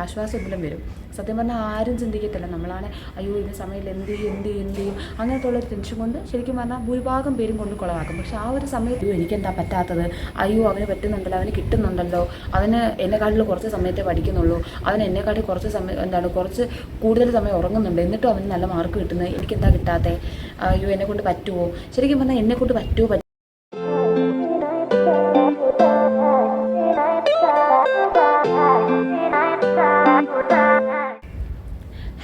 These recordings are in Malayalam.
ആശ്വാസമെങ്കിലും വരും. സത്യം പറഞ്ഞാൽ ആരും ചിന്തിക്കത്തില്ല നമ്മളാണ് അയ്യോ ഇന്ന സമയത്ത് എന്ത് ചെയ്യും അങ്ങനത്തുള്ളൊരു ടെൻഷൻ കൊണ്ട് ശരിക്കും പറഞ്ഞാൽ ഭൂരിഭാഗം പേരും കൊണ്ട് കുളവാക്കും. പക്ഷേ ആ ഒരു സമയത്ത് എനിക്കെന്താ പറ്റാത്തത്, അയ്യോ അവന് പറ്റുന്നുണ്ടല്ലോ, അവന് കിട്ടുന്നുണ്ടല്ലോ, അവന് എന്നെക്കാട്ടിൽ കുറച്ച് സമയത്തെ പഠിക്കുന്നുള്ളൂ, അവന് എന്നെക്കാട്ടിൽ കുറച്ച് കൂടുതൽ സമയം ഉറങ്ങുന്നുണ്ട്, എന്നിട്ടും അവന് നല്ല മാർക്ക് കിട്ടുന്നത്, എനിക്കെന്താ കിട്ടാത്തത്, അയ്യോ എന്നെക്കൊണ്ട് പറ്റുമോ, ശരിക്കും പറഞ്ഞാൽ എന്നെക്കൊണ്ട് പറ്റുമോ.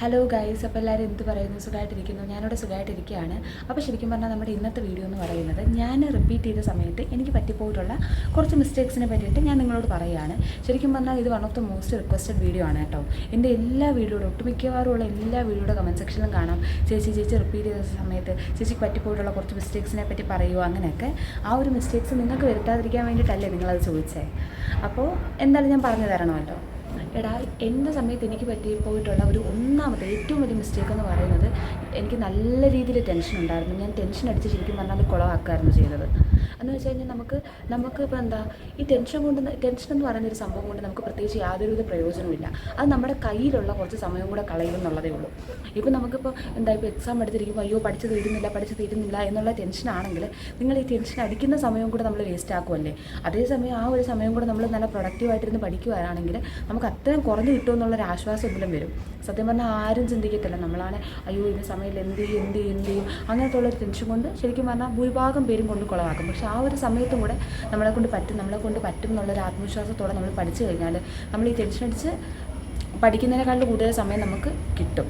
ഹലോ ഗൈസ്, അപ്പോൾ എല്ലാവരും എന്ത് പറയുന്നു? സുഖമായിട്ടിരിക്കുന്നു? ഞാനിവിടെ സുഖമായിട്ടിരിക്കുകയാണ്. അപ്പോൾ ശരിക്കും പറഞ്ഞാൽ നമ്മുടെ ഇന്നത്തെ വീഡിയോ എന്ന് പറയുന്നത് ഞാൻ റിപ്പീറ്റ് ചെയ്ത സമയത്ത് എനിക്ക് പറ്റിപ്പോയിട്ടുള്ള കുറച്ച് മിസ്റ്റേക്സിനെ പറ്റിയിട്ട് ഞാൻ നിങ്ങളോട് പറയുകയാണ്. ശരിക്കും പറഞ്ഞാൽ ഇത് one of the most requested video ആണ് കേട്ടോ. എൻ്റെ എല്ലാ വീഡിയോയുടെ ഒട്ടുമിക്കവാറുമുള്ള എല്ലാ വീഡിയോയുടെ കമൻറ്റ് സെക്ഷനിലും കാണാം ചേച്ചി റിപ്പീറ്റ് ചെയ്ത സമയത്ത് ചേച്ചിക്ക് പറ്റിപ്പോയിട്ടുള്ള കുറച്ച് മിസ്റ്റേക്സിനെ പറ്റി പറയുമോ അങ്ങനെയൊക്കെ. ആ ഒരു മിസ്റ്റേക്സ് നിങ്ങൾക്ക് വരുത്താതിരിക്കാൻ വേണ്ടിയിട്ടല്ലേ നിങ്ങളത് ചോദിച്ചേ. അപ്പോൾ എന്തായാലും ഞാൻ പറഞ്ഞു തരണമല്ലോ. എടാ, എൻ്റെ സമയത്ത് എനിക്ക് പറ്റിപ്പോയിട്ടുള്ള ഒരു ഒന്നാമത്തെ ഏറ്റവും വലിയ മിസ്റ്റേക്ക് എന്ന് പറയുന്നത്, എനിക്ക് നല്ല രീതിയിൽ ടെൻഷൻ ഉണ്ടായിരുന്നു. ഞാൻ ടെൻഷൻ അടിച്ച് ശരിക്കും പറഞ്ഞാൽ കുളമാക്കായിരുന്നു ചെയ്തത്. എന്ന് വെച്ച് കഴിഞ്ഞാൽ നമുക്ക് ഇപ്പോൾ എന്താ ഈ ടെൻഷൻ എന്ന് പറയുന്നൊരു സംഭവം കൊണ്ട് നമുക്ക് പ്രത്യേകിച്ച് യാതൊരുവിധ പ്രയോജനമില്ല. അത് നമ്മുടെ കയ്യിലുള്ള കുറച്ച് സമയം കൂടെ കളയുമെന്നുള്ളതേ ഉള്ളൂ. ഇപ്പോൾ നമുക്കിപ്പോൾ ഇപ്പോൾ എക്സാം എടുത്തിരിക്കുമ്പോൾ അയ്യോ പഠിച്ച് തീരുന്നില്ല എന്നുള്ള ടെൻഷനാണെങ്കിൽ നിങ്ങൾ ഈ ടെൻഷൻ അടിക്കുന്ന സമയം കൂടെ നമ്മൾ വേസ്റ്റ് ആക്കുമല്ലേ. അതേസമയം ആ ഒരു സമയം കൂടെ നമ്മൾ നല്ല പ്രൊഡക്റ്റീവായിട്ടിരുന്ന് പഠിക്കുകയാണെങ്കിൽ നമുക്ക് അത്രയും കുറഞ്ഞ് കിട്ടുമെന്നുള്ളൊരു ആശ്വാസമെങ്കിലും വരും. സത്യം പറഞ്ഞാൽ ആരും ചിന്തിക്കത്തില്ല നമ്മളാണ് അയ്യോ ഇന്ന സമയത്ത് എന്ത് ചെയ്യും അങ്ങനത്തെ ഉള്ളൊരു ടെൻഷൻ കൊണ്ട് ശരിക്കും പറഞ്ഞാൽ ഭൂരിഭാഗം പേരും കൊണ്ട് കുളവാക്കും. പക്ഷേ ആ ഒരു സമയത്തും കൂടെ നമ്മളെ കൊണ്ട് പറ്റും എന്നുള്ളൊരു ആത്മവിശ്വാസത്തോടെ നമ്മൾ പഠിച്ചു കഴിഞ്ഞാൽ നമ്മൾ ഈ ടെൻഷൻ അടിച്ച് പഠിക്കുന്നതിനേക്കാളും കൂടുതൽ സമയം നമുക്ക് കിട്ടും.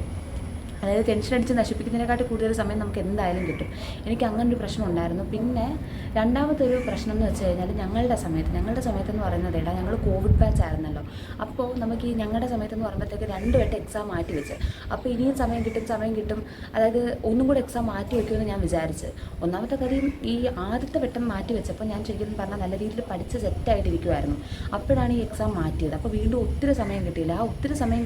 അതായത് ടെൻഷൻ അടിച്ച് നശിപ്പിക്കുന്നതിനെക്കാട്ടി കൂടുതൽ സമയം നമുക്ക് എന്തായാലും കിട്ടും. എനിക്ക് അങ്ങനെ ഒരു പ്രശ്നം ഉണ്ടായിരുന്നു. പിന്നെ രണ്ടാമത്തെ ഒരു പ്രശ്നം എന്ന് വെച്ച് കഴിഞ്ഞാൽ ഞങ്ങളുടെ സമയത്ത് എന്ന് പറയുന്നത് ഞങ്ങൾ കോവിഡ് ബാച്ച് ആയിരുന്നല്ലോ. അപ്പോൾ നമുക്ക് ഈ ഞങ്ങളുടെ സമയത്തെന്ന് പറയുമ്പോഴത്തേക്ക് 2 വട്ടം എക്സാം മാറ്റി വെച്ച്. അപ്പോൾ ഇനിയും സമയം കിട്ടും. അതായത് ഒന്നും കൂടെ എക്സാം മാറ്റി വയ്ക്കുമെന്ന് ഞാൻ വിചാരിച്ച്. ഒന്നാമത്തെ കാര്യം ഈ ആദ്യത്തെ വട്ടം മാറ്റി വെച്ചപ്പോൾ ഞാൻ ശരിക്കും പറഞ്ഞാൽ നല്ല രീതിയിൽ പഠിച്ച് സെറ്റായിട്ടിരിക്കുമായിരുന്നു. അപ്പോഴാണ് ഈ എക്സാം മാറ്റിയത്. അപ്പോൾ വീണ്ടും ഒത്തിരി സമയം കിട്ടിയില്ല. ആ ഒത്തിരി സമയം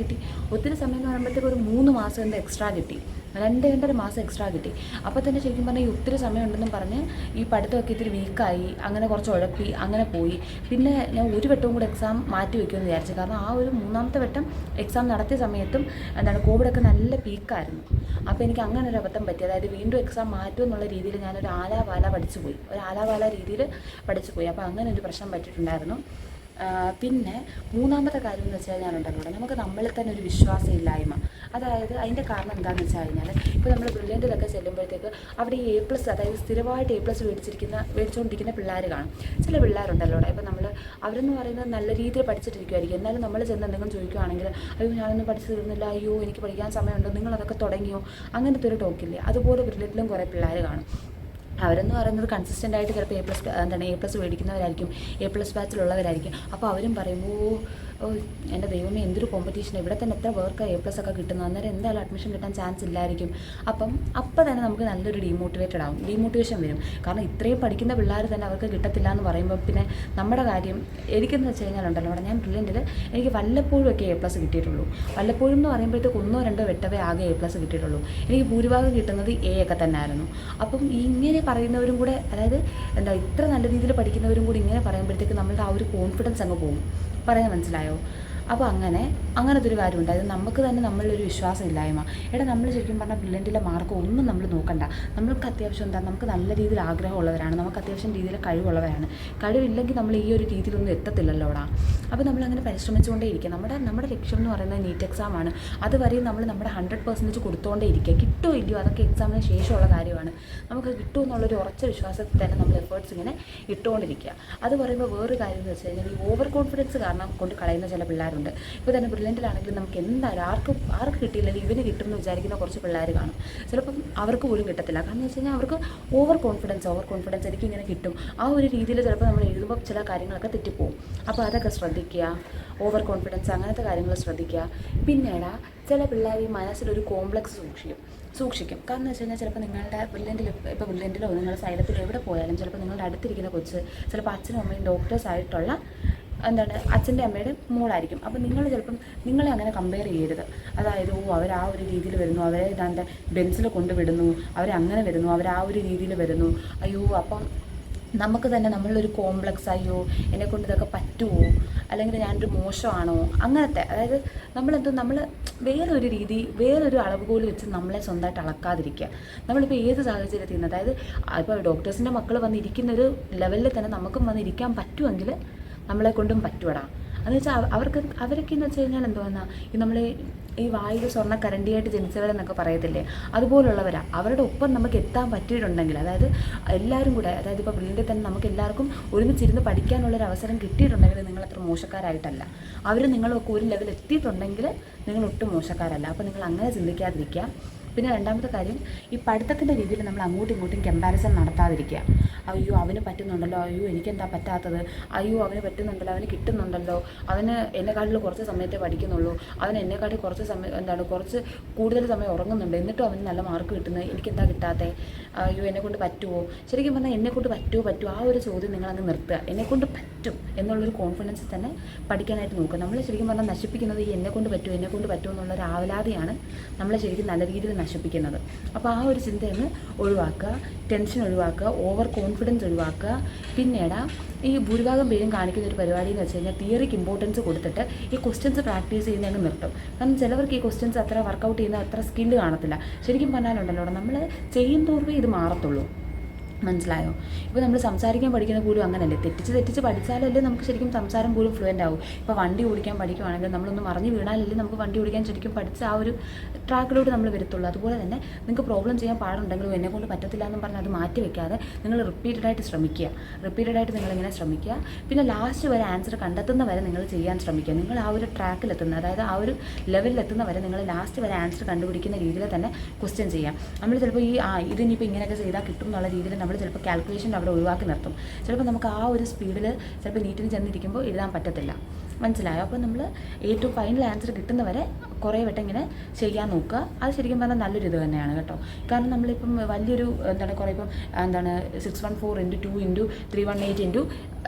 എന്ന് പറയുമ്പോഴത്തേക്ക് ഒരു 3 മാസം എന്താ എക്സ്ട്രാ കിട്ടി, 2.5 മാസം എക്സ്ട്രാ കിട്ടി. അപ്പോൾ തന്നെ ശരിക്കും പറഞ്ഞാൽ ഈ ഒത്തിരി സമയം ഉണ്ടെന്നും പറഞ്ഞ് ഈ പഠിത്തമൊക്കെ ഇത്തിരി വീക്കായി, അങ്ങനെ കുറച്ച് ഉഴപ്പി അങ്ങനെ പോയി. പിന്നെ ഞാൻ ഒരു വട്ടവും കൂടെ എക്സാം മാറ്റി വയ്ക്കുമെന്ന് വിചാരിച്ചു. കാരണം ആ ഒരു 3ാമത്തെ വട്ടം എക്സാം നടത്തിയ സമയത്തും കോവിഡൊക്കെ നല്ല പീക്കായിരുന്നു. അപ്പോൾ എനിക്ക് അങ്ങനെ ഒരു അബദ്ധം പറ്റി. അതായത് വീണ്ടും എക്സാം മാറ്റും എന്നുള്ള രീതിയിൽ ഞാനൊരു ആലാവാല രീതിയിൽ പഠിച്ചു പോയി. അപ്പോൾ അങ്ങനെ ഒരു പ്രശ്നം പറ്റിയിട്ടുണ്ടായിരുന്നു. പിന്നെ 3ാമത്തെ കാര്യം എന്ന് വെച്ച് കഴിഞ്ഞാലുണ്ടല്ലോ, നമുക്ക് നമ്മളിൽ തന്നെ ഒരു വിശ്വാസമില്ലായ്മ. അതായത് അതിൻ്റെ കാരണം എന്താണെന്ന് വെച്ച് കഴിഞ്ഞാൽ ഇപ്പോൾ നമ്മൾ ബ്രില്യൻറ്റിലൊക്കെ ചെല്ലുമ്പോഴത്തേക്ക് അവിടെ ഈ A+, അതായത് സ്ഥിരമായിട്ട് A+ മേടിച്ചുകൊണ്ടിരിക്കുന്ന പിള്ളേർ കാണും. ചില പിള്ളേരുണ്ടല്ലോ ഇപ്പോൾ അവരെന്ന് പറയുന്നത് നല്ല രീതിയിൽ പഠിച്ചിട്ടിരിക്കുമായിരിക്കും. എന്നാലും നമ്മൾ ചെന്ന് എന്തെങ്കിലും ചോദിക്കുകയാണെങ്കിൽ അയ്യോ ഞാനൊന്നും പഠിച്ചു തീർന്നില്ല, അയ്യോ എനിക്ക് പഠിക്കാൻ സമയമുണ്ടോ, നിങ്ങളതൊക്കെ തുടങ്ങിയോ, അങ്ങനത്തെ ഒരു ടോക്കില്ലേ. അതുപോലെ ബ്രില്യൻറ്റിലും കുറേ പിള്ളേർ കാണും. അവരെന്ന് പറയുന്നത് കൺസിസ്റ്റൻ്റ് ആയിട്ട് ചിലപ്പോൾ A+ മേടിക്കുന്നവരായിരിക്കും, A+ ബാച്ചിലുള്ളവരായിരിക്കും. അപ്പോൾ അവരും പറയും ഓ എൻ്റെ ദൈവമേ എന്തൊരു കോമ്പറ്റീഷൻ, ഇവിടെ തന്നെ എത്ര പേർക്ക് A+ ഒക്കെ കിട്ടുന്നു, അന്നേരം എന്തായാലും അഡ്മിഷൻ കിട്ടാൻ ചാൻസ് ഇല്ലായിരിക്കും. അപ്പോൾ തന്നെ നമുക്ക് നല്ലൊരു ഡീമോട്ടിവേഷൻ വരും. കാരണം ഇത്രയും പഠിക്കുന്ന പിള്ളേർ തന്നെ അവർക്ക് കിട്ടത്തില്ല എന്ന് പറയുമ്പോൾ പിന്നെ നമ്മുടെ കാര്യം എനിക്കെന്ന് വെച്ച് കഴിഞ്ഞാലുണ്ടല്ലോ, അവിടെ ഞാൻ ബ്രില്യൻറ്റിൽ എനിക്ക് വല്ലപ്പോഴും ഒക്കെ A+ കിട്ടിയിട്ടുള്ളൂ. വല്ലപ്പോഴും എന്ന് പറയുമ്പോഴത്തേക്ക് 1-2 വട്ടമേ ആകെ A+ കിട്ടിയിട്ടുള്ളൂ. എനിക്ക് ഭൂരിഭാഗം കിട്ടുന്നത് A ഒക്കെ തന്നെ ആയിരുന്നു. അപ്പം ഇങ്ങനെ പറയുന്നവരും കൂടെ, അതായത് ഇത്ര നല്ല രീതിയിൽ പഠിക്കുന്നവരും കൂടി ഇങ്ങനെ പറയുമ്പോഴത്തേക്ക് നമ്മളുടെ ആ ഒരു കോൺഫിഡൻസ് അങ്ങ് പോകും. പറയാൻ മനസ്സിലായോ? അപ്പോൾ അങ്ങനത്തെ ഒരു കാര്യമുണ്ട്. അത് നമുക്ക് തന്നെ നമ്മളിലൊരു വിശ്വാസമില്ലായ്മ. നമ്മൾ ശരിക്കും പറഞ്ഞാൽ ബ്രില്യൻറ്റിലെ മാർക്ക് ഒന്നും നമ്മൾ നോക്കണ്ട. നമ്മൾക്ക് അത്യാവശ്യം നമുക്ക് നല്ല രീതിയിൽ ആഗ്രഹമുള്ളവരാണ്, നമുക്ക് അത്യാവശ്യം രീതിയിൽ കഴിവുള്ളവരാണ്. കഴിവില്ലെങ്കിൽ നമ്മൾ ഈ ഒരു രീതിയിലൊന്നും എത്തത്തില്ലല്ലോ അവിടെ. അപ്പോൾ നമ്മളങ്ങനെ പരിശ്രമിച്ചുകൊണ്ടേ ഇരിക്കുക. നമ്മുടെ ലക്ഷ്യം എന്ന് പറയുന്നത് നീറ്റ് എക്സാമാണ്. അതുവരെയും നമ്മൾ നമ്മുടെ 100% കൊടുത്തുകൊണ്ടേ ഇരിക്കുക. കിട്ടുമോ ഇല്ലയോ അതൊക്കെ എക്സാമിന് ശേഷമുള്ള കാര്യമാണ്. നമുക്ക് കിട്ടുമെന്നുള്ളൊരു ഉറച്ച വിശ്വാസത്തിൽ തന്നെ നമ്മൾ എഫേർട്സ് ഇങ്ങനെ ഇട്ടുകൊണ്ടിരിക്കുക. അത് പറയുമ്പോൾ വേറൊരു കാര്യം എന്ന് വെച്ച് കഴിഞ്ഞാൽ ഈ ഓവർ കോൺഫിഡൻസ് കാരണം കൊണ്ട് കളയുന്ന ചില പിള്ളേരുണ്ട്. ഇപ്പോൾ തന്നെ ബ്രില്യൻറ്റിലാണെങ്കിലും നമുക്ക് എന്തായാലും ആർക്ക് കിട്ടിയില്ലെങ്കിൽ ഇവന് കിട്ടുമെന്ന് വിചാരിക്കുന്ന കുറച്ച് പിള്ളേർ കാണും. ചിലപ്പം അവർക്ക് പോലും കിട്ടത്തില്ല. കാരണം എന്ന് വെച്ച് കഴിഞ്ഞാൽ അവർക്ക് ഓവർ കോൺഫിഡൻസ് എനിക്കിങ്ങനെ കിട്ടും, ആ ഒരു രീതിയിൽ ചിലപ്പോൾ നമ്മൾ എഴുതുമ്പോൾ ചില കാര്യങ്ങളൊക്കെ തെറ്റിപ്പോവും. അപ്പോൾ അതൊക്കെ ശ്രദ്ധിക്കുക. ഓവർ കോൺഫിഡൻസ് അങ്ങനത്തെ കാര്യങ്ങൾ ശ്രദ്ധിക്കുക. പിന്നീട് ചില പിള്ളേർ ഈ മനസ്സിലൊരു കോംപ്ലക്സ് സൂക്ഷിക്കും. കാരണം എന്ന് വെച്ച് കഴിഞ്ഞാൽ ചിലപ്പോൾ നിങ്ങളുടെ ബ്രില്യൻറ്റിലോ നിങ്ങളുടെ സൈലത്തിൽ എവിടെ പോയാലും ചിലപ്പോൾ നിങ്ങളുടെ അടുത്തിരിക്കുന്ന കൊച്ച് ചിലപ്പോൾ അച്ഛനും അമ്മയും ഡോക്ടേഴ്സായിട്ടുള്ള അച്ഛൻ്റെ അമ്മയുടെ മോളായിരിക്കും. അപ്പോൾ നിങ്ങളെ അങ്ങനെ കമ്പയർ ചെയ്യരുത്. അതായത് അവർ ആ ഒരു രീതിയിൽ വരുന്നു, അവരെ ബെൻസിൽ കൊണ്ടുവിടുന്നു, അവരെ അങ്ങനെ വരുന്നു, അവർ ആ ഒരു രീതിയിൽ വരുന്നു, അയ്യോ അപ്പം നമുക്ക് തന്നെ നമ്മളൊരു കോംപ്ലക്സ് ആയോ, എന്നെക്കൊണ്ട് ഇതൊക്കെ പറ്റുമോ, അല്ലെങ്കിൽ ഞാനൊരു മോശമാണോ, അങ്ങനത്തെ, അതായത് നമ്മൾ വേറൊരു രീതി, വേറൊരു അളവുകോൽ വെച്ച് നമ്മളെ സ്വന്തമായിട്ട് അളക്കാതിരിക്കുക. നമ്മളിപ്പോൾ ഏത് സാഹചര്യത്തിൽ നിന്ന്, അതായത് ഇപ്പോൾ ഡോക്ടേഴ്സിൻ്റെ മക്കൾ വന്നിരിക്കുന്ന ഒരു ലെവലിൽ തന്നെ നമുക്കും വന്നിരിക്കാൻ പറ്റുമെങ്കിൽ നമ്മളെ കൊണ്ടും പറ്റുവടാ. എന്ന് വെച്ചാൽ അവരൊക്കെ എന്ന് വെച്ച് കഴിഞ്ഞാൽ എന്തുവാന്നാ, ഈ നമ്മൾ ഈ വായിൽ സ്വർണ്ണ കരണ്ടിയായിട്ട് ജനിച്ചവരെന്നൊക്കെ പറയത്തില്ലേ, അതുപോലുള്ളവരാണ്. അവരുടെ ഒപ്പം നമുക്ക് എത്താൻ പറ്റിയിട്ടുണ്ടെങ്കിൽ, അതായത് എല്ലാവരും കൂടെ, അതായത് ഇപ്പോൾ വീട്ടിൽ തന്നെ നമുക്ക് എല്ലാവർക്കും ഒരുമിച്ചിരുന്ന് പഠിക്കാനുള്ളൊരു അവസരം കിട്ടിയിട്ടുണ്ടെങ്കിൽ നിങ്ങൾ അത്ര മോശക്കാരായിട്ടല്ല. അവർ നിങ്ങളൊക്കെ ഒരു ലെവൽ എത്തിയിട്ടുണ്ടെങ്കിൽ നിങ്ങൾ ഒട്ടും മോശക്കാരല്ല. അപ്പോൾ നിങ്ങൾ അങ്ങനെ ചിന്തിക്കാതിരിക്കുക. പിന്നെ രണ്ടാമത്തെ കാര്യം, ഈ പഠിത്തത്തിൻ്റെ രീതിയിൽ നമ്മൾ അങ്ങോട്ടും ഇങ്ങോട്ടും കമ്പാരിസൺ നടത്താതിരിക്കുക. അയ്യോ അവന് പറ്റുന്നുണ്ടല്ലോ, അയ്യോ എനിക്കെന്താ പറ്റാത്തത്, അയ്യോ അവന് പറ്റുന്നുണ്ടല്ലോ, അവന് കിട്ടുന്നുണ്ടല്ലോ, അവന് എന്നെക്കാട്ടിൽ കുറച്ച് സമയത്തേ പഠിക്കുന്നുള്ളൂ, അവന് എന്നെക്കാട്ടിൽ കുറച്ച് കുറച്ച് കൂടുതൽ സമയം ഉറങ്ങുന്നുണ്ട്, എന്നിട്ടും അവന് നല്ല മാർക്ക് കിട്ടുന്നത്, എനിക്കെന്താ കിട്ടാത്തത്, അയ്യോ എന്നെക്കൊണ്ട് പറ്റുമോ. ശരിക്കും പറഞ്ഞാൽ എന്നെക്കൊണ്ട് പറ്റുമോ ആ ഒരു ചോദ്യം നിങ്ങളങ്ങ് നിർത്തുക. എന്നെക്കൊണ്ട് പറ്റും എന്നുള്ളൊരു കോൺഫിഡൻസിൽ തന്നെ പഠിക്കാനായിട്ട് നോക്കുക. നമ്മൾ ശരിക്കും പറഞ്ഞാൽ നശിപ്പിക്കുന്നത് ഈ എന്നെക്കൊണ്ട് പറ്റുമോ എന്നുള്ളൊരു ആവലാതിയാണ് നമ്മളെ ശരിക്കും നല്ല രീതിയിൽ നശിപ്പിക്കുന്നത്. അപ്പോൾ ആ ഒരു ചിന്തയൊന്ന് ഒഴിവാക്കുക, ടെൻഷൻ ഒഴിവാക്കുക, ഓവർ കോൺഫിഡൻസ് ഒഴിവാക്കുക. പിന്നീട് ഈ ഭൂരിഭാഗം പേരും കാണിക്കുന്ന ഒരു പരിപാടി എന്ന് വെച്ച് കഴിഞ്ഞാൽ തിയറിക്ക് ഇമ്പോർട്ടൻസ് കൊടുത്തിട്ട് ഈ ക്വസ്റ്റ്യൻസ് പ്രാക്ടീസ് ചെയ്യുന്നതിന് നിർത്തും. കാരണം ചിലവർക്ക് ഈ ക്വസ്റ്റ്യൻസ് അത്ര വർക്കൗട്ട് ചെയ്യുന്ന അത്ര സ്കില്ല് കാണത്തില്ല. ശരിക്കും പറഞ്ഞാലുണ്ടല്ലോ, നമ്മൾ ചെയ്യുന്നതോർവേ ഇത് മാറത്തുള്ളൂ. മനസ്സിലായോ? ഇപ്പോൾ നമ്മൾ സംസാരിക്കാൻ പഠിക്കുന്ന പോലും അങ്ങനെയല്ലേ, തെറ്റിച്ച് പഠിച്ചാലല്ലേ നമുക്ക് ശരിക്കും സംസാരം പോലും ഫ്ലുവൻ്റ് ആവും. ഇപ്പോൾ വണ്ടി ഓടിക്കാൻ പഠിക്കുകയാണെങ്കിൽ നമ്മളൊന്ന് മറിഞ്ഞ് വീണാലല്ലേ നമുക്ക് വണ്ടി ഓടിക്കാൻ ശരിക്കും പഠിച്ച ആ ഒരു ട്രാക്കിലോട്ട് നമ്മൾ വരത്തുള്ളൂ. അതുപോലെ തന്നെ നിങ്ങൾക്ക് പ്രോബ്ലം ചെയ്യാൻ പാടുണ്ടെങ്കിലും എന്നെക്കൊണ്ട് പറ്റത്തില്ല എന്നും പറഞ്ഞാൽ അത് മാറ്റി വെക്കാതെ നിങ്ങൾ റിപ്പീറ്റഡായിട്ട് നിങ്ങളിങ്ങനെ ശ്രമിക്കുക. പിന്നെ ലാസ്റ്റ് വരെ ആൻസർ കണ്ടെത്തുന്ന വരെ നിങ്ങൾ ചെയ്യാൻ ശ്രമിക്കുക. നിങ്ങൾ ആ ഒരു ട്രാക്കിലെത്തുന്ന, അതായത് ആ ഒരു ലെവലിലെത്തുന്ന വരെ നിങ്ങൾ ലാസ്റ്റ് വരെ ആൻസർ കണ്ടുപിടിക്കുന്ന രീതിയിൽ തന്നെ ക്വസ്റ്റ്യൻ ചെയ്യാം. നമ്മൾ ചിലപ്പോൾ ഇതിനിപ്പോൾ ഇങ്ങനെയൊക്കെ ചെയ്താൽ കിട്ടും എന്നുള്ള രീതിയിൽ നമ്മൾ ചിലപ്പോൾ കാൽക്കുലേഷൻ അവിടെ ഒഴിവാക്കി നിർത്തും. ചിലപ്പോൾ നമുക്ക് ആ ഒരു സ്പീഡിൽ ചിലപ്പോൾ നീറ്റിന് ചെന്നിരിക്കുമ്പോൾ എഴുതാൻ പറ്റത്തില്ല. മനസ്സിലായോ? അപ്പോൾ നമ്മൾ ഏറ്റവും ഫൈനൽ ആൻസർ കിട്ടുന്നവരെ കുറേ വട്ടം ഇങ്ങനെ ചെയ്യാൻ നോക്കുക. അത് ശരിക്കും പറഞ്ഞാൽ നല്ലൊരു ഇത് തന്നെയാണ് കേട്ടോ. കാരണം നമ്മളിപ്പം വലിയൊരു കുറേ ഇപ്പം 614 × 2 × 318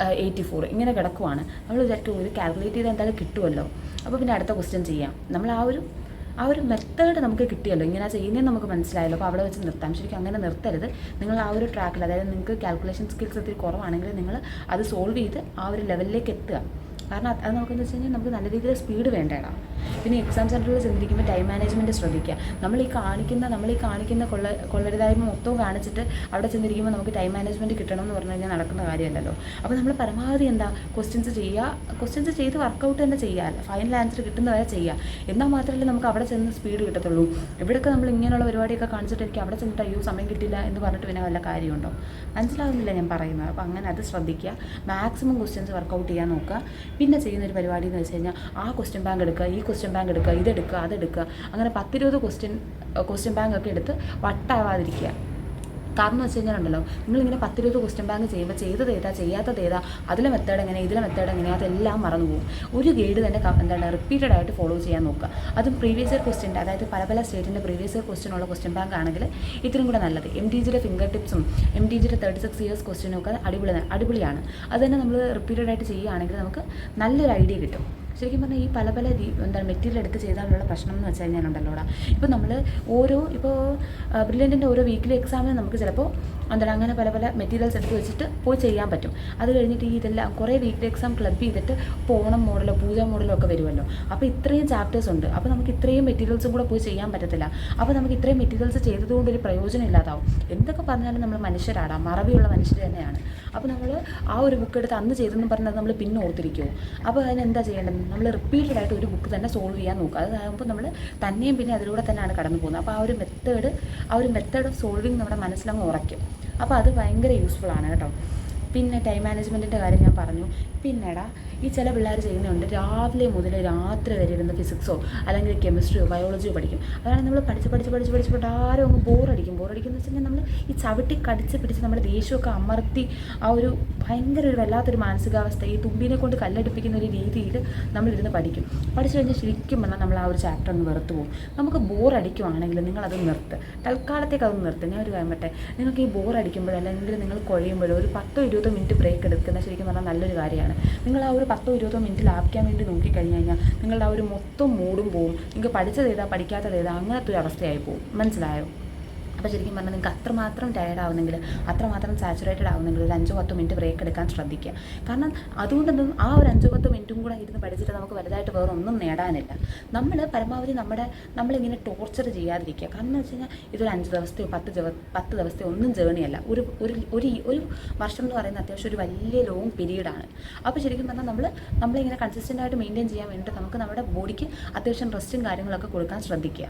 × 84 ഇങ്ങനെ കിടക്കുവാണ്. നമ്മൾ വിചാരിക്കും ഒരു കാൽക്കുലേറ്റ് ചെയ്താൽ എന്തായാലും കിട്ടുമല്ലോ, അപ്പോൾ പിന്നെ അടുത്ത ക്വസ്റ്റ്യൻ ചെയ്യാം. നമ്മൾ ആ ഒരു മെത്തേഡ് നമുക്ക് കിട്ടിയല്ലോ, ഇങ്ങനെ ചെയ്യുന്നതെന്ന് നമുക്ക് മനസ്സിലായല്ലോ, അപ്പോൾ അവിടെ വെച്ച് നിർത്താം. ശരിക്കും അങ്ങനെ നിർത്തരുത്. നിങ്ങൾ ആ ഒരു ട്രാക്കിൽ, അതായത് നിങ്ങൾക്ക് കാൽക്കുലേഷൻ സ്കിൽസ് ഒത്തിരി കുറവാണെങ്കിൽ നിങ്ങൾ അത് സോൾവ് ചെയ്ത് ആ ഒരു ലെവലിലേക്ക് എത്തുക. കാരണം അത് നമുക്കെന്ന് വെച്ച് കഴിഞ്ഞാൽ നമുക്ക് നല്ല രീതിയിൽ സ്പീഡ് വേണ്ടേടാ. പിന്നെ എക്സാം സെൻറ്ററിൽ ചെന്നിരിക്കുമ്പോൾ ടൈം മാനേജ്മെൻറ്റ് ശ്രദ്ധിക്കുക. നമ്മൾ ഈ കാണിക്കുന്ന കൊള്ളരുതായ്മ മൊത്തവും കാണിച്ചിട്ട് അവിടെ ചെന്നിരിക്കുമ്പോൾ നമുക്ക് ടൈം മാനേജ്മെൻറ്റ് കിട്ടണം എന്ന് പറഞ്ഞു കഴിഞ്ഞാൽ നടക്കുന്ന കാര്യമല്ലല്ലോ. അപ്പോൾ നമ്മൾ പരമാവധി ക്വസ്റ്റ്യൻസ് ചെയ്ത് വർക്കൗട്ട് തന്നെ ചെയ്യുക, ഫൈനൽ ആൻസർ കിട്ടുന്നവരെ ചെയ്യുക. എന്നാൽ മാത്രമല്ലേ നമുക്ക് അവിടെ ചെന്ന് സ്പീഡ് കിട്ടത്തുള്ളൂ. ഇവിടെയൊക്കെ നമ്മൾ ഇങ്ങനെയുള്ള പരിപാടിയൊക്കെ കാണിച്ചിട്ട് എനിക്ക് അവിടെ ചെന്നിട്ട് അയ്യോ സമയം കിട്ടില്ല എന്ന് പറഞ്ഞിട്ട് പിന്നെ വല്ല കാര്യമുണ്ടോ? മനസ്സിലാവുന്നില്ല ഞാൻ പറയുന്നത്. അപ്പോൾ അങ്ങനെ അത് ശ്രദ്ധിക്കുക. മാക്സിമം ക്വസ്റ്റ്യൻസ് വർക്കൗട്ട് ചെയ്യാൻ നോക്കുക. പിന്നെ ചെയ്യുന്നൊരു പരിപാടി എന്ന് വെച്ച് കഴിഞ്ഞാൽ ആ ക്വസ്റ്റ്യൻ ബാങ്ക് എടുക്കുക, ഈ ക്വസ്റ്റ്യൻ ബാങ്ക് എടുക്കുക, ഇതെടുക്കുക, അതെടുക്കുക, അങ്ങനെ 10-20 ക്വസ്റ്റ്യൻ ബാങ്ക് ഒക്കെ എടുത്ത് വട്ടാവാതിരിക്കുക. കാരണം എന്ന് വെച്ച് കഴിഞ്ഞാൽ ഉണ്ടല്ലോ, നിങ്ങളിങ്ങനെ 10-20 ക്വസ്റ്റ്യൻ ബാങ്ക് ചെയ്യുമ്പോൾ ചെയ്തത് ഏതാ ചെയ്യാത്തത് ഏതാ, അതിലെ മെത്തേഡ് എങ്ങനെ, ഇതിലെ മെത്തേഡ് എങ്ങനെ, അതെല്ലാം മറന്നു പോകും. ഒരു ഗൈഡ് തന്നെ റിപ്പീറ്റഡ് ആയിട്ട് ഫോളോ ചെയ്യാൻ നോക്കുക. അതും പ്രീവിയസ് ഇയർ ക്വസ്റ്റ്യൻ്റെ, അതായത് പല സ്റ്റേറ്റിൻ്റെ പ്രീവിയസ് ഇയർ ക്വസ്റ്റ്യൻ ഉള്ള ക്വസ്റ്റ്യൻ ബാങ്ക് ആണെങ്കിൽ ഇത്രയും കൂടെ നല്ലത്. MTGയുടെ ഫിംഗർ ടിപ്സും MTGയുടെ 36 ഇയേഴ്സ് ക്വസ്റ്റ്യനും ഒക്കെ അടിപൊളിയാണ്. അത് തന്നെ നമ്മൾ റിപ്പീറ്റഡ് ആയിട്ട് ചെയ്യുകയാണെങ്കിൽ നമുക്ക് നല്ലൊരു ഐഡിയ കിട്ടും. ശരിക്കും പറഞ്ഞാൽ ഈ പല മെറ്റീരിയൽ എടുത്ത് ചെയ്താലുള്ള പ്രശ്നം എന്ന് വെച്ച് കഴിഞ്ഞാൽ ഉണ്ടല്ലോടാ, ഇപ്പോൾ നമ്മൾ ഇപ്പോൾ ബ്രില്യൻറ്റിൻ്റെ ഓരോ വീക്കിലി എക്സാമിന് നമുക്ക് ചിലപ്പോൾ അങ്ങനെ പല മെറ്റീരിയൽസ് എടുത്ത് വെച്ചിട്ട് പോയി ചെയ്യാൻ പറ്റും. അത് കഴിഞ്ഞിട്ട് ഇതെല്ലാം കുറേ വീക്കിലി എക്സാം ക്ലബ് ചെയ്തിട്ട് ഓണം മോഡലോ പൂജ മോഡലോ ഒക്കെ വരുമല്ലോ. അപ്പോൾ ഇത്രയും ചാപ്റ്റേഴ്സ് ഉണ്ട്. അപ്പോൾ നമുക്ക് ഇത്രയും മെറ്റീരിയൽസും കൂടെ പോയി ചെയ്യാൻ പറ്റത്തില്ല. അപ്പോൾ നമുക്ക് ഇത്രയും മെറ്റീരിയൽസ് ചെയ്തതുകൊണ്ട് ഒരു പ്രയോജനം ഇല്ലാതാവും. എന്തൊക്കെ പറഞ്ഞാലും നമ്മൾ മനുഷ്യരാടാം, മറവിയുള്ള മനുഷ്യർ തന്നെയാണ്. അപ്പോൾ നമ്മൾ ആ ഒരു ബുക്ക് എടുത്ത് അന്ന് ചെയ്തെന്ന് പറഞ്ഞാൽ നമ്മൾ പിന്നെ ഓർത്തിരിക്കുമോ? അപ്പോൾ അതിനെന്താ ചെയ്യേണ്ടത്? നമ്മൾ റിപ്പീറ്റഡ് ആയിട്ട് ഒരു ബുക്ക് തന്നെ സോൾവ് ചെയ്യാൻ നോക്കുക. അതാകുമ്പോൾ നമ്മൾ തന്നെയും പിന്നെ അതിലൂടെ തന്നെയാണ് കടന്നു പോകുന്നത്. അപ്പോൾ ആ ഒരു മെത്തേഡ് ഓഫ് സോൾവിങ് നമ്മുടെ മനസ്സിലങ്ങ് ഉറയ്ക്കും. അപ്പോൾ അത് ഭയങ്കര യൂസ്ഫുൾ ആണ് കേട്ടോ. പിന്നെ ടൈം മാനേജ്മെൻറ്റിൻ്റെ കാര്യം ഞാൻ പറഞ്ഞു. പിന്നെടാ ഈ ചില പിള്ളേർ ചെയ്യുന്നുണ്ട്, രാവിലെ മുതൽ രാത്രി വരെ ഇരുന്ന് ഫിസിക്സോ അല്ലെങ്കിൽ കെമിസ്ട്രിയോ ബയോളജിയോ പഠിക്കും. അതാണ് നമ്മൾ പഠിച്ച് ആരും അങ്ങ് ബോറടിക്കുന്നു വെച്ച് കഴിഞ്ഞാൽ നമ്മൾ ഈ ചവിട്ടി കടിച്ച് പിടിച്ച് നമ്മുടെ ദേഷ്യമൊക്കെ അമർത്തി ആ ഒരു ഭയങ്കര ഒരു വല്ലാത്തൊരു മാനസികാവസ്ഥ, ഈ തുമ്പിനെ കൊണ്ട് കല്ലടിപ്പിക്കുന്ന ഒരു രീതിയിൽ നമ്മളിരുന്ന് പഠിച്ചു കഴിഞ്ഞാൽ ശരിക്കും പറഞ്ഞാൽ നമ്മൾ ആ ഒരു ചാപ്റ്റർ ഒന്ന് വെറുത്ത് പോകും. നമുക്ക് ബോറടിക്കുവാണെങ്കിൽ നിങ്ങളത് തൽക്കാലത്തേക്ക് അതൊന്ന് നിർത്തുക. ഞാൻ ഒരു കാര്യം പറ്റേ, നിങ്ങൾക്ക് ഈ ബോറടിക്കുമ്പോഴോ അല്ലെങ്കിൽ നിങ്ങൾ കുഴയുമ്പോഴോ ഒരു 10-20 മിനിറ്റ് ബ്രേക്ക് എടുക്കുന്നത് ശരിക്കും പറഞ്ഞാൽ നല്ലൊരു കാര്യമാണ്. നിങ്ങൾ ആ ഒരു 10-20 മിനിറ്റ് ലാഭിക്കാൻ വേണ്ടി നോക്കിക്കഴിഞ്ഞ് കഴിഞ്ഞാൽ നിങ്ങളുടെ ആ ഒരു മൊത്തം മൂടും പോവും. നിങ്ങൾക്ക് പഠിച്ചതേതാ പഠിക്കാത്തതേതാ അങ്ങനത്തെ ഒരു അവസ്ഥയായി പോകും. മനസ്സിലായോ? അപ്പോൾ ശരിക്കും പറഞ്ഞാൽ നിങ്ങൾക്ക് അത്രമാത്രം ടയർഡ് ആവുന്നെങ്കിൽ, അത്രമാത്രം സാച്ചുറേറ്റഡ് ആവുന്നെങ്കിൽ ഒരു 5-10 മിനിറ്റ് ബ്രേക്ക് എടുക്കാൻ ശ്രദ്ധിക്കുക. കാരണം അതുകൊണ്ടൊന്നും ആ ഒരു 5-10 മിനിറ്റും കൂടെ ഇരുന്ന് പഠിച്ചിട്ട് നമുക്ക് വലുതായിട്ട് വേറെ ഒന്നും നേടാനില്ല. നമ്മൾ പരമാവധി നമ്മളിങ്ങനെ ടോർച്ചർ ചെയ്യാതിരിക്കുക. കാരണം എന്ന് വെച്ച് കഴിഞ്ഞാൽ ഇതൊരു 5 ദിവസത്തെയോ 10 ദിവസത്തെയോ ഒന്നും ജേണിയല്ല. ഒരു വർഷം എന്ന് പറയുന്നത് അത്യാവശ്യം ഒരു വലിയ ലോങ് പീരീഡാണ്. അപ്പോൾ ശരിക്കും പറഞ്ഞാൽ നമ്മളിങ്ങനെ കൺസിസ്റ്റൻ്റ് ആയിട്ട് മെയിൻറ്റെയിൻ ചെയ്യാൻ വേണ്ടിയിട്ട് നമുക്ക് നമ്മുടെ ബോഡിക്ക് അത്യാവശ്യം റെസ്റ്റും കാര്യങ്ങളൊക്കെ കൊടുക്കാൻ ശ്രദ്ധിക്കുക.